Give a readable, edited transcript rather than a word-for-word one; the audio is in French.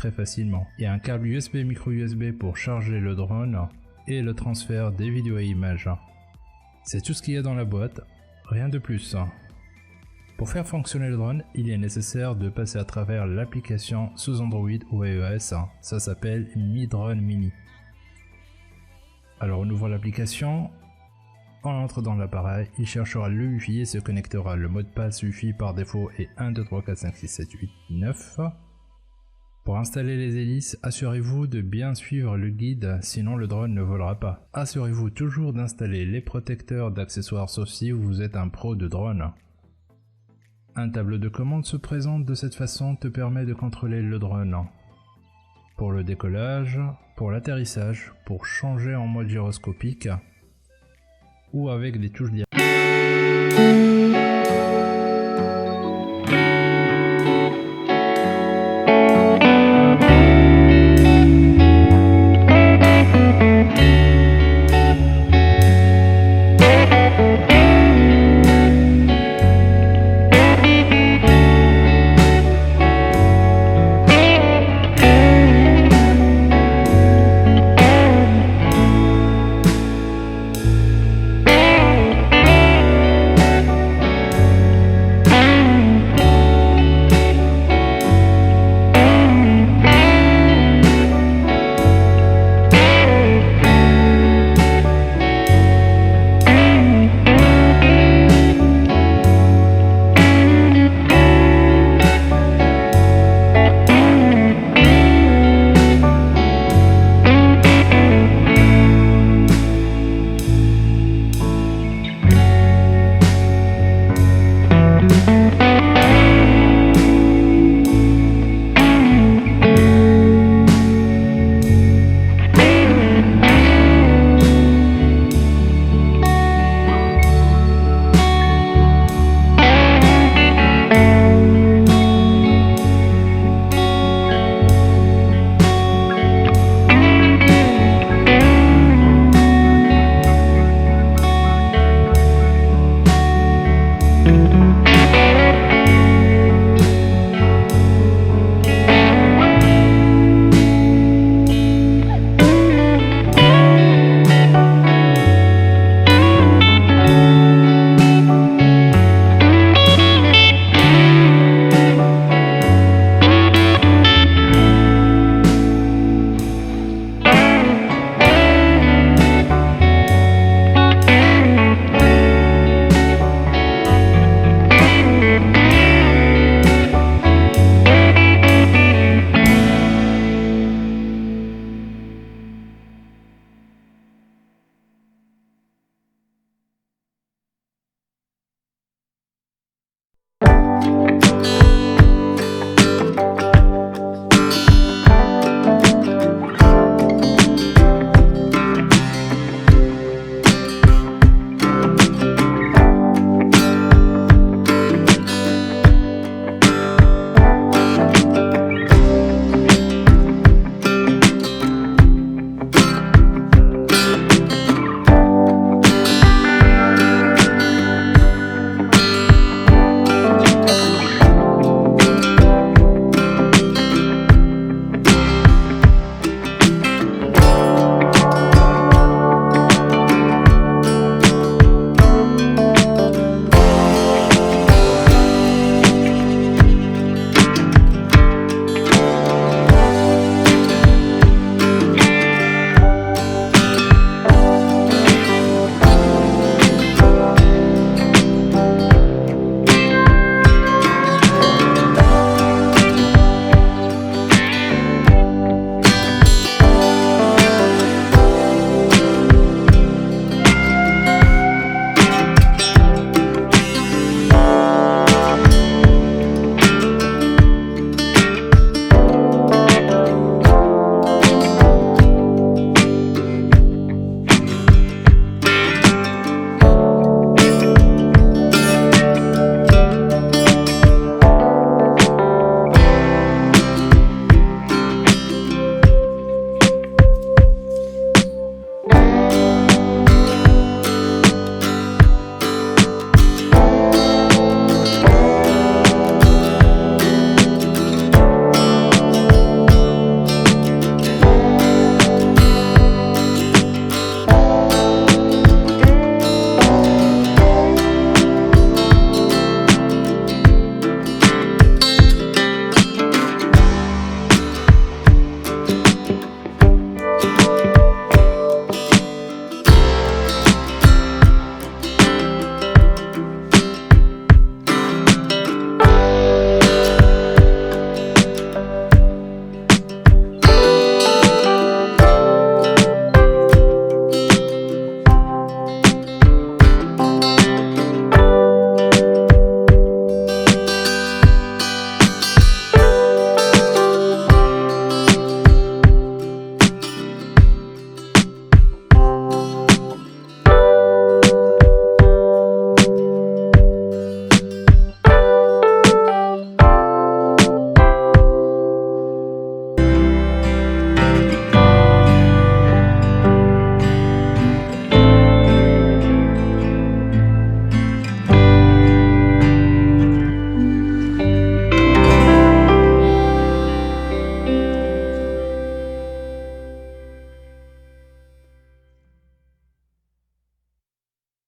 très facilement. Il y a un câble USB micro USB pour charger le drone et le transfert des vidéos et images. C'est tout ce qu'il y a dans la boîte, rien de plus. Pour faire fonctionner le drone, il est nécessaire de passer à travers l'application sous Android ou iOS, ça s'appelle Mitu Mini. Alors on ouvre l'application, on entre dans l'appareil, il cherchera le Wi-Fi et se connectera. Le mot de passe Wi-Fi par défaut est 1, 2, 3, 4, 5, 6, 7, 8, 9. Pour installer les hélices, assurez-vous de bien suivre le guide, sinon le drone ne volera pas. Assurez-vous toujours d'installer les protecteurs d'accessoires sauf si vous êtes un pro de drone. Un tableau de commande se présente de cette façon, te permet de contrôler le drone. Pour le décollage, pour l'atterrissage, pour changer en mode gyroscopique ou avec des touches diaboliques.